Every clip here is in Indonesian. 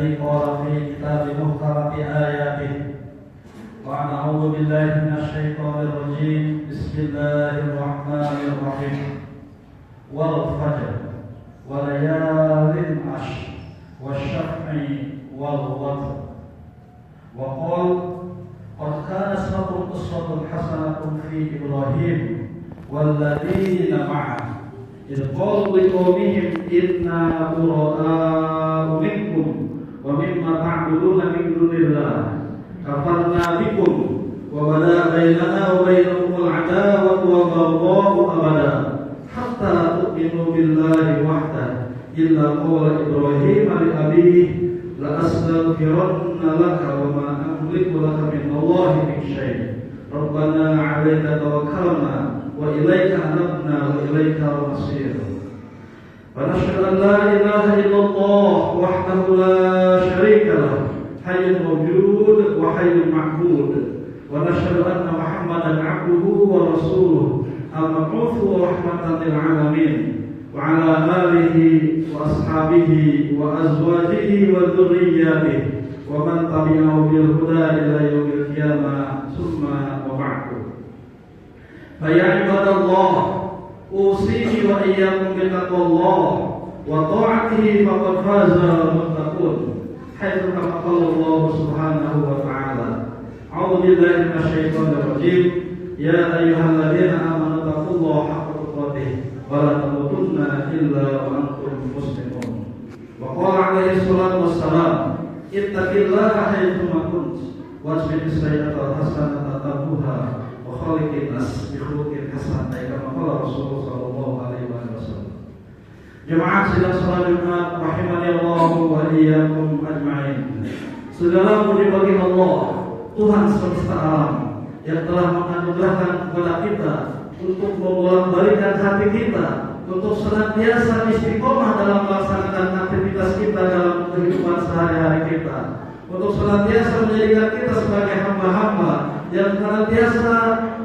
الذي قال في كتاب محكمة آياته وأن أعوذ بالله من الشيطان الرجيم بسم الله الرحمن الرحيم والفجر وليال عشر والشفع والوتر وقال قد كانت لكم أسوة حسنة في إبراهيم والذين معه إذ قالوا لقومهم إنا براء منكم ومما تعبدون من دون الله كفرنا بكم وبدا بيننا وبينكم العداوة والبغضاء أبدا حتى تؤمنوا بالله وحده إلا قول إبراهيم لأبيه لأستغفرن لك وما أملك لك من الله من شيء ربنا عليك توكلنا وإليك أنبنا وإليك المصير ونشهد أن لا إله إلا الله وحده لا شريك له حي موجود وحي معبود ونشهد أن محمدا عبده ورسوله المبعوث رحمة للعالمين وعلى آله وأصحابه وأزواجه وذرياته ومن تبعه بالهدى إلى يوم القيامة ثم وبعد فيا عباد الله أوصيني وإياكم بتقوى الله وطاعته فقد فاز المتقون حيث كما قال الله سبحانه وتعالى أعوذ بالله من الشيطان الرجيم يا أيها الذين آمنوا اتقوا الله حق تقاته ولا تموتن إلا وأنتم مسلمون وقال عليه الصلاة والسلام اتق الله حيثما كنت واجبر السيئة الحسنة تمحوها وخالق الناس بخلق حسن كما قال رسول صلى الله عليه وسلم. Jemaah sidang salat Jumat rahimani Allah wa iyyakum ajma'in. Segala puji bagi Allah, Tuhan semesta alam yang telah menganugerahkan kepada kita untuk membolak-balikkan hati kita untuk senantiasa istiqomah dalam melaksanakan aktivitas kita dalam kehidupan sehari-hari kita, untuk senantiasa menjadikan kita sebagai hamba-hamba yang senantiasa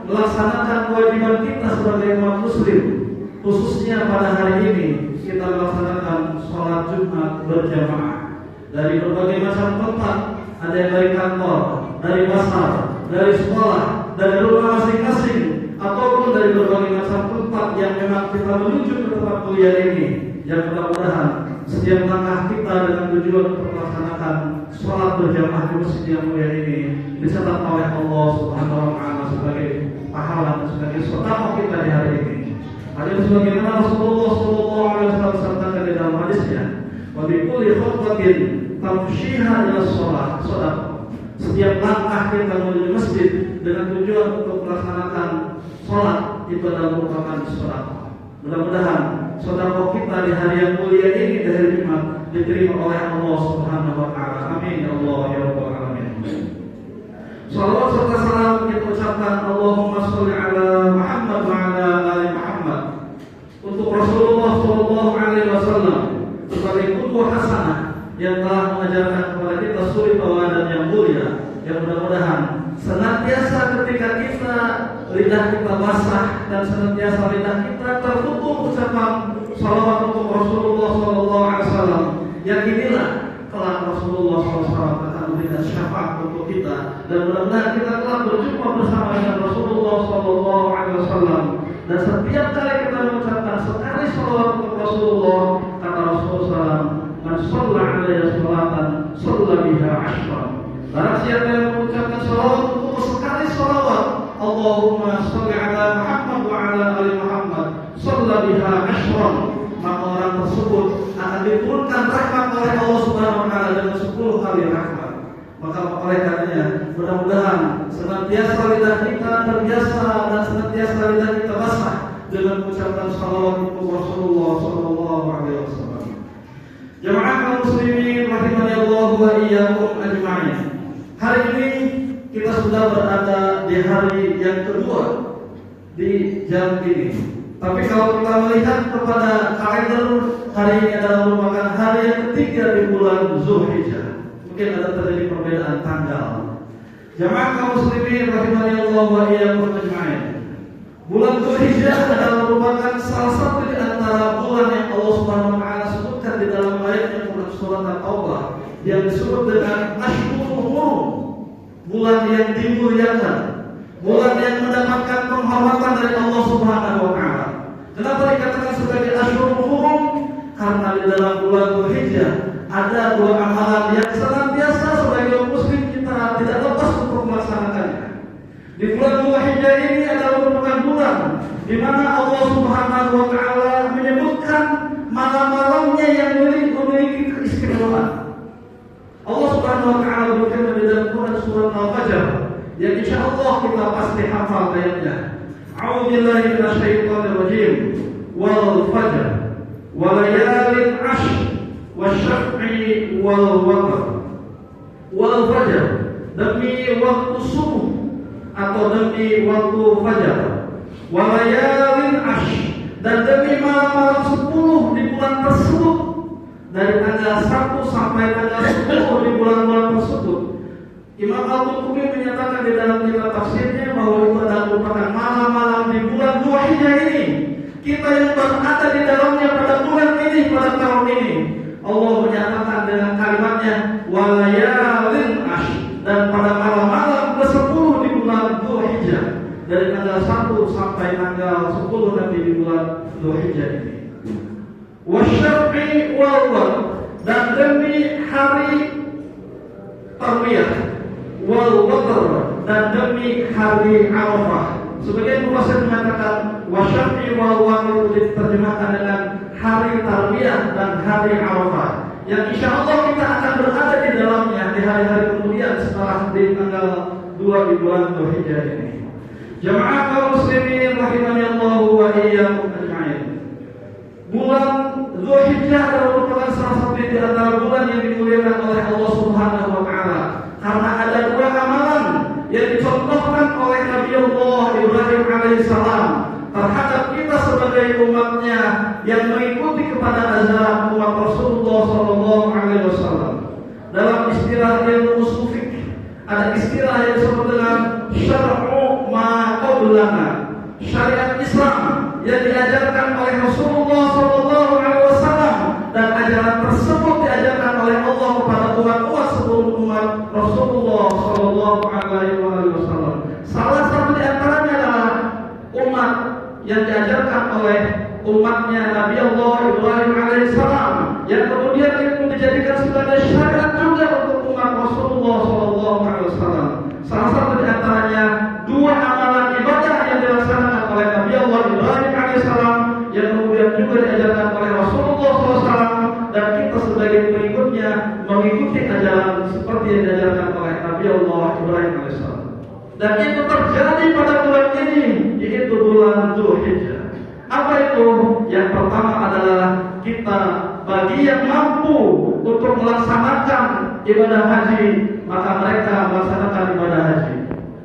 melaksanakan kewajiban kita sebagai umat muslim. Khususnya pada hari ini kita melaksanakan sholat Jumat berjamaah dari berbagai macam tempat, ada yang dari kantor, dari pasar, dari sekolah, dari rumah masing-masing, ataupun dari berbagai macam tempat yang memang kita menuju ke tempat kuliah ini. Yang mudah-mudahan setiap langkah kita dengan tujuan untuk melaksanakan sholat berjamaah di masjid yang mulia ini dicatat oleh Allah Subhanahu wa Ta'ala sebagai pahala dan sebagai sedekah kita di hari ini. Hadis sebagaimana Rasulullah sallallahu alaihi wasallam sabdakan di dalam hadisnya, "Wa bi kulli khutbatin tamshiha ila shalah shadaqah." Setiap langkah kita menuju masjid dengan tujuan untuk melaksanakan sholat itu adalah merupakan sedekah. Mudah-mudahan sedekah kita di hari yang mulia ini, di hari Jumat, diterima oleh Allah Subhanahu wa Ta'ala. Amin ya Allah ya rabbal alamin. Salawat serta salam kita ucapkan Allahumma sholli ala Muhammad wa ala ali Muhammad untuk Rasulullah sallallahu alaihi wasallam sebagai qudwah hasanah yang telah mengajarkan kepada kita suri tauladan yang mulia, yang mudah-mudahan senantiasa ketika kita lidah kita basah dan senantiasa lidah kita tertutup ucapan salawat untuk Rasulullah sallallahu alaihi wasallam, yakinilah kelak Rasulullah SAW akan memberikan syafaat untuk kita, dan mudah-mudahan kita telah berjumpa bersama dengan Rasulullah sallallahu alaihi wasallam. Dan setiap kali kita mengucapkan sekali salawat untuk Rasulullah, kata Rasulullah SAW, man shalla alaihi salatan shalla biha ashran. Barang siapa yang mengucapkan salawat untuk sekali salawat, Allahumma sholli ala Muhammad wa ala ali Muhammad shalla biha ashran, maka orang tersebut akan diturunkan rahmat oleh Allah Subhanahu wa Ta'ala dengan 10 kali rahmat. Maka oleh karenanya mudah-mudahan senantiasa lidah kita terbiasa dan senantiasa lidah kita basah dengan mengucapkan salawat untuk Rasulullah sallallahu alaihi wasallam. Jemaah kaum muslimin rahimani Allah wa iyyakum ajma'in. Hari ini kita sudah berada di hari yang kedua di jam ini. Tapi kalau kita melihat kepada kalender, hari ini adalah merupakan hari yang ketiga di bulan Zulhijjah. Mungkin ada terjadi perbedaan tanggal. Jemaah kaum muslimin rahimani Allah wa iyyakum ajma'in. Bulan Zulhijjah adalah merupakan salah satu di antara bulan yang Allah Subhanahu wa Ta'ala sebutkan di dalam ayat yang surat At-Taubah, yang disebut dengan Ashhurul Hurum, bulan yang dimuliakan, bulan yang mendapatkan penghormatan dari Allah Subhanahu wa taala. Kenapa dikatakan sebagai Ashhurul Hurum? Karena di dalam bulan Dzulhijjah ada dua amalan yang senantiasa sebagai muslim kita tidak lepas untuk melaksanakannya. Di bulan Dzulhijjah ini adalah merupakan bulan di mana Allah Subhanahu wa taala menyebutkan malam-malamnya yang memiliki keistimewaan. Allah Subhanahu wa taala berfirman di dalam Quran surat Al-Fajr yang insyaallah kita pasti hafal ayatnya. A'udzubillahi minasyaitonir rajim. Wal fajr wa layalin 'ashr wasyaf'i wal watr. Wal fajr, demi waktu subuh atau demi waktu fajar. Wa layalin 'ashr, dan demi malam-malam 10 di bulan tersebut, dari tanggal 1 sampai tanggal 10 di bulan-bulan tersebut. Imam Al-Qurtubi menyatakan di dalam kitab tafsirnya bahwa itu adalah merupakan malam-malam di bulan Dzulhijjah ini. Kita yang berada di dalamnya pada bulan ini, pada tahun ini, Allah menyatakan dengan kalimatnya walayalin 'ashr, dan pada malam-malam ke-10 di bulan Dzulhijjah, dari tanggal 1 sampai tanggal 10 nanti di bulan Dzulhijjah ini. Wasyaf'i wal watr, dan demi hari tarwiyah, wal watr, dan demi hari Arafah. Sebagian mufassir mengatakan wasyaf'i wal watr diterjemahkan dengan hari tarwiyah dan hari Arafah, yang insyaallah kita akan berada di dalamnya di hari-hari kemudian setelah di tanggal 2 di bulan Dzulhijjah ini. Jamaah kaum muslimin rahimani Allah wa iyyakum ajma'in. Bulan Dzulhijjah adalah merupakan salah satu di antara bulan yang dimuliakan oleh Allah Subhanahu wa taala, karena ada dua amalan yang dicontohkan oleh Nabi Allah Ibrahim alaihissalam terhadap kita sebagai umatnya yang mengikuti kepada ajaran umat Rasulullah sallallahu alaihi wasallam. Dalam istilah ilmu ushul fiqh ada istilah yang disebut dengan syar'u ma qablana, syariat Islam yang diajarkan oleh Rasulullah sallallahu alaihi wasallam, dan ajaran tersebut diajarkan oleh Allah kepada umat-umat sebelum umat Rasulullah sallallahu alaihi wasallam. Salah satu di antaranya adalah umat yang diajarkan oleh umatnya Nabi Allah Ibrahim alaihissalam, yang kemudian itu dijadikan sebagai syariat juga untuk umat Rasulullah sallallahu alaihi wasallam. Salah satu di antaranya dua amalan ibadah yang dilaksanakan oleh Nabi Allah Ibrahim alaihissalam, yang kemudian juga diajarkan oleh Rasulullah SAW, dan kita sebagai pengikutnya mengikuti ajaran seperti yang diajarkan oleh Nabi Allah Ibrahim alaihissalam. Dan itu terjadi pada bulan ini, yaitu bulan Dzulhijjah. Apa itu? Yang pertama adalah kita bagi yang mampu untuk melaksanakan ibadah haji, maka mereka melaksanakan ibadah haji.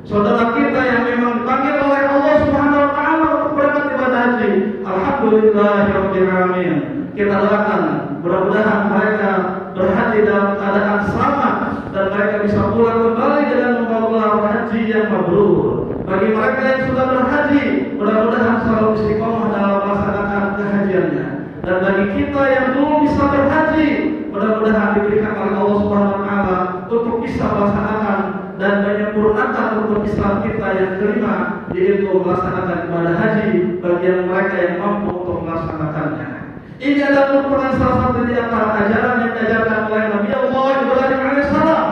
Saudara kita yang memang dipanggil oleh Allah Subhanahu wa taala untuk berangkat ibadah haji, alhamdulillahirabbil alamin. Kita doakan mudah-mudahan mereka berhaji dalam keadaan selamat dan mereka bisa pulang kembali dengan membawa haji yang mabrur. Bagi mereka yang sudah berhaji, mudah-mudahan selalu istiqomah dalam melaksanakan kehajiannya. Dan bagi kita yang belum bisa berhaji, mudah-mudahan diberikan oleh Allah Subhanahu wa taala untuk bisa melaksanakan dan menyempurnakan rukun Islam kita yang kelima, yaitu melaksanakan ibadah haji bagi yang mereka yang mampu untuk melaksanakannya. Ini adalah merupakan salah satu di antara ajaran yang diajarkan oleh Nabi Allah Ibrahim alaihissalam,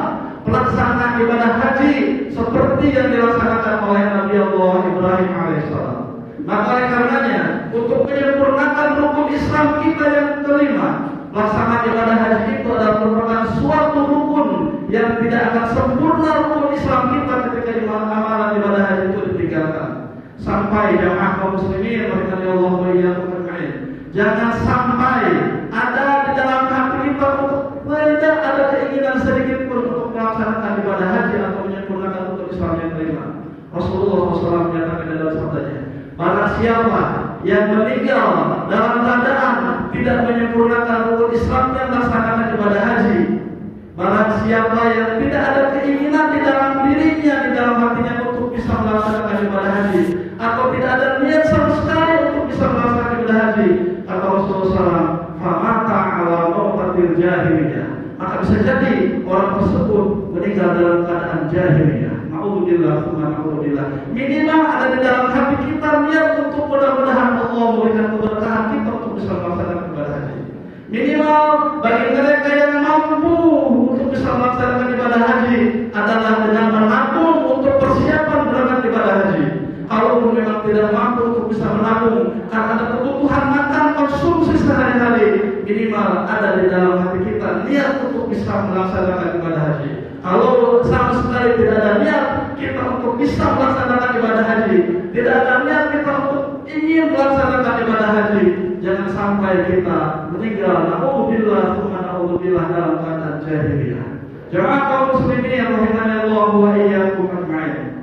pelaksanaan ibadah haji seperti yang dilaksanakan oleh Nabi Allah Ibrahim alaihissalam. Maka oleh karenanya, untuk menyempurnakan rukun Islam kita yang kelima, pelaksanaan ibadah haji itu adalah merupakan suatu rukun yang tidak akan sempurna rukun Islam kita ketika amalan ibadah haji itu ditinggalkan. Sampai jamaah kaum muslimin rahimani Allah wa iyyakum ajma'in, jangan sampai ada di dalam hati kita untuk tidak ada keinginan sedikit pun untuk melaksanakan ibadah haji atau menyempurnakan rukun Islam yang kelima. Rasulullah SAW menyatakan dalam sabdanya, barang siapa yang meninggal dalam keadaan tidak menyempurnakan rukun Islam yang melaksanakan ibadah haji, barang siapa yang tidak ada keinginan di dalam dirinya, di dalam hatinya untuk bisa melaksanakan ibadah haji, atau tidak ada niat sama sekali untuk bisa melaksanakan ibadah haji, kata Rasulullah SAW, famata ala mautatil jahiliyah, maka maka bisa jadi orang tersebut meninggal dalam keadaan jahiliyah. Na'udzubillah, na'udzubillah. Minimal ada di dalam hati kita niat untuk mudah-mudahan Allah memberikan keberkahan kita untuk bisa melaksanakan ibadah haji. Minimal bagi mereka yang mampu untuk bisa melaksanakan ibadah haji adalah dengan menabung untuk persiapan berangkat ibadah haji. Kalaupun memang tidak mampu untuk bisa menabung karena ada kebutuhan makan konsumsi sehari-hari, minimal ada di dalam hati kita niat untuk bisa melaksanakan ibadah haji. Kalau sama sekali tidak ada niat kita untuk bisa melaksanakan ibadah haji, tidak ada niat kita untuk ingin melaksanakan ibadah haji, jangan sampai kita meninggal na'udzubillah dalam keadaan jahiliyah. Jemaah kaum muslimin yang rahimani Allah wa iyyakum ajma'in.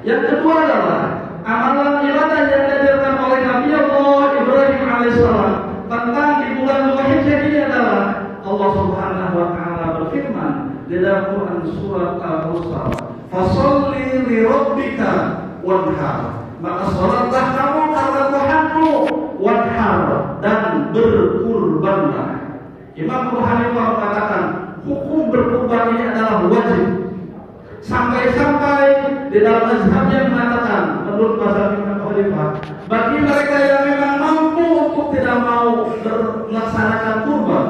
Yang kedua adalah amalan ibadah yang diajarkan oleh Nabi Allah Ibrahim alaihissalam tentang di bulan Dzulhijjah ini adalah Allah Subhanahu wa taala berfirman di dalam Quran surat Al-Ghusar, "Fasholli li rabbika wanhar." Maka salatlah kamu karena Tuhanmu, wanhar, dan berkurbanlah. Imam Abu Hanifah mengatakan hukum berkurban ini adalah wajib. Sampai-sampai di dalam mazhabnya mengatakan menurut mazhab Imam Abu Hanifah, bagi mereka yang memang mampu untuk tidak mau melaksanakan kurban,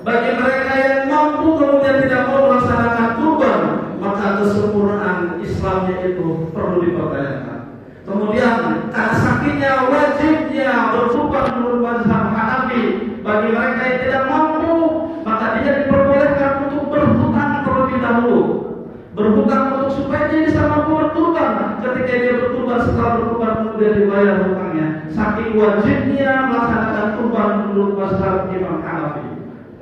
bagi mereka yang mampu kemudian tidak mau melaksanakan kurban, maka kesempurnaan Islamnya itu perlu dipertanyakan. Kemudian karena sakitnya wajibnya berkurban menurut mazhab Hanafi, bagi mereka yang tidak mampu, maka dia diperbolehkan untuk berhutang terlebih dahulu. Berhutang untuk supaya dia bisa mampu berkurban. Ketika dia berkurban, setelah berkurban kemudian dibayar hutangnya. Saking wajibnya melaksanakan kurban menurut mazhab Imam Hanafi.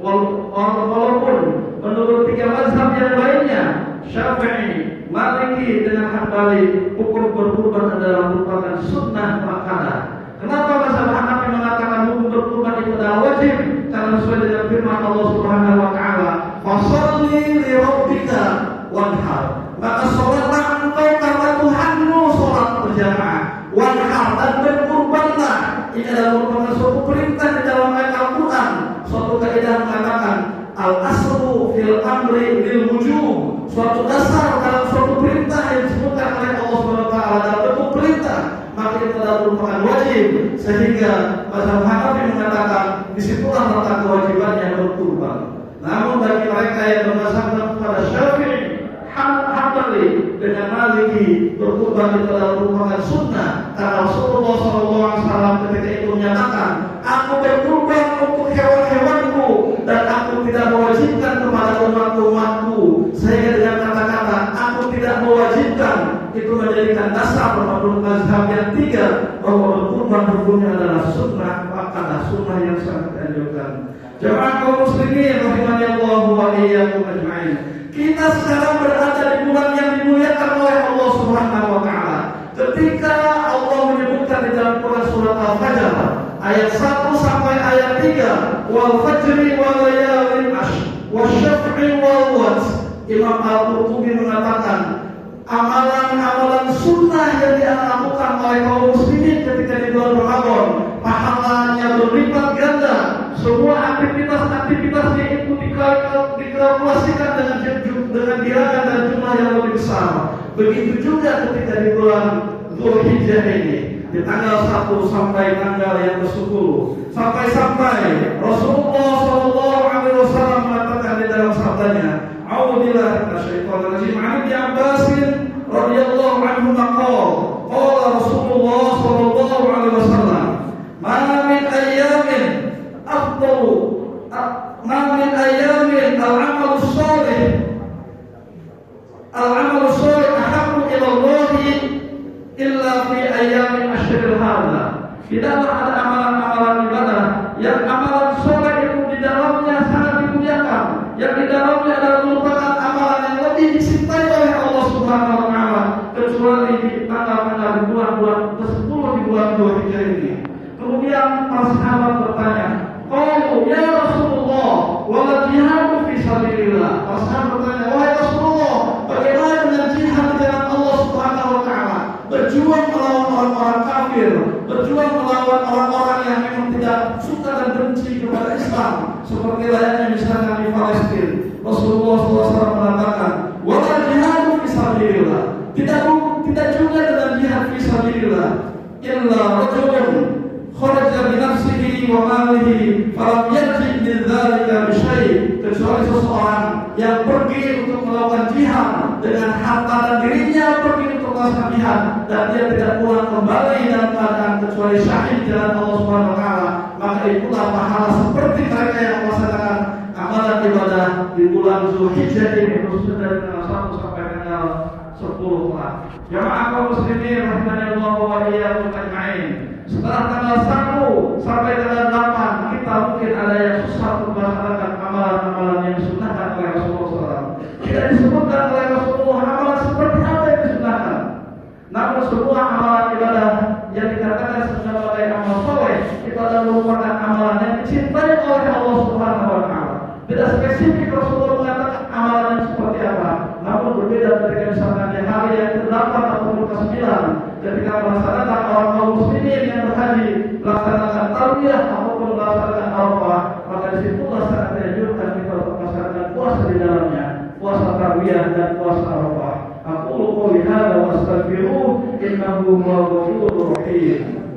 Walaupun menurut tiga mazhab yang lainnya, Syafi'i, Maliki dengan Hambali, hukum berkurban adalah merupakan sunnah muakkadah. Kenapa mazhab Hanafi mengatakan hukum berkurban itu adalah wajib? Karena sesuai dengan firman Allah Subhanahu wa taala, "Fasholli li rabbika wanhar." Maka sholatlah engkau karena Tuhanmu sholat berjamaah. Wanhar, dan berkurbanlah. Ini adalah merupakan suatu perintah di dalam ayat Al-Quran. Suatu kaidah mengatakan al-aslu fil amri lil wujub. Suatu dasar dalam suatu perintah yang disebutkan oleh Allah SWT dalam bentuk perintah, maka itu adalah merupakan wajib. Sehingga mazhab Hanafi mengatakan disitulah letak kewajibannya berkurban. Namun bagi mereka yang bermazhab kepada Syafi'i, Hambali dengan Maliki, berkurban itu adalah merupakan sunnah. Karena Rasulullah SAW ketika itu menyatakan, aku berkurban untuk hewan-hewanku dan aku tidak mewajibkan kepada umat-umatku. Sehingga dengan kata-kata aku tidak mewajibkan, itu menjadikan dasar menurut mazhab yang tiga bahwa berkurban hukumnya adalah sunnah, maka sunnah yang sangat dianjurkan. Jemaah kaum muslimin rahimani Allah wa iyyakum ajma'in. Kita sekarang berada di bulan yang dimuliakan oleh Allah Subhanahu wa taala. Ketika Allah menyebutkan di dalam Quran surat Al-Fajr ayat 1 sampai ayat 3, wal fajri wal layalin ashr wasyaf'i wal watr. Imam Al-Qurtubi mengatakan amalan-amalan sunnah yang dilakukan oleh kaum muslimin ketika di bulan Ramadan pahalanya berlipat ganda. Semua aktivitas-aktivitasnya itu dikalkulasikan dengan bilangan dan jumlah yang lebih besar. Begitu juga ketika di bulan Dzulhijjah ini, di tanggal 1 sampai tanggal yang ke-10, sampai Rasulullah SAW mengatakan di dalam sabdanya, "A'udzubillahi minasyaitonir rajim. 'An Ibnu Abbas radhiyallahu anhu qala Rasulullah sallallahu alaihi wasallam, ma min ayyamin afdalu ma min ayyamin al-'amalu shalih ahabbu ila Allah illa fi ayyamin ashril hadha." Tidaklah ada amalan-amalan ibadah yang amalan soleh itu di dalamnya sangat dimuliakan, yang di dalamnya adalah merupakan amalan yang lebih dicintai oleh Allah Subhanahu wa taala, kecuali di tanggal-tanggal di bulan-bulan ke-10 di bulan Dzulhijjah ini. Kemudian para sahabat bertanya, "Qalu ya Rasulullah, wal jihadu fi sabilillah." Para sahabat bertanya, "Wahai Rasulullah, bagaimana dengan jihad di jalan Allah Subhanahu wa taala? Berjuang melawan orang-orang kafir, berjuang melawan orang-orang yang memang tidak suka dan benci kepada Islam, seperti layaknya misalnya di Palestina. Rasulullah SAW mengatakan, wala jihadu fisabilillah. Tidak juga dengan jihad fisabilillah. Illa rajulun kharaja bi nafsihi wa malihi falam yarji min dzalika bi syai', kecuali seseorang yang pergi untuk melakukan jihad dengan harta dan dirinya pergi untuk melakukan jihad dan dia tidak pulang kembali dalam keadaan kecuali syahid di jalan Allah Subhanahu wa taala, maka itulah pahala seperti mereka yang melaksanakan amalan ibadah di bulan Zulhijjah ini, khususnya dari tanggal 1 sampai tanggal 10 Maret. Jamaah kaum muslimin rahimanallah wa iyyakum ajma'in. Setelah tanggal 1 sampai tanggal 8 kita mungkin ada yang susah untuk melaksanakan amalan-amalan yang disunnahkan oleh Rasulullah SAW. Tidak disebutkan oleh Rasulullah amalan seperti apa yang disunnahkan. Namun semua amalan ibadah yang dikatakan sebagai amal soleh itu adalah merupakan amalan yang dicintai oleh Allah Subhanahu wa taala. Tidak spesifik Rasulullah mengatakan amalan yang seperti apa. Namun berbeda ketika misalkan di hari yang ke-8 atau ke-9 ketika melaksanakan orang kaum muslimin yang berhaji melaksanakan tarbiyah ataupun melaksanakan Arafah, maka disitulah sangat dianjurkan kita untuk melaksanakan puasa di dalamnya, puasa tarbiyah dan puasa Arafah. Aqulu qouli hadza wa astaghfiruh innahu huwal ghafurur rahim.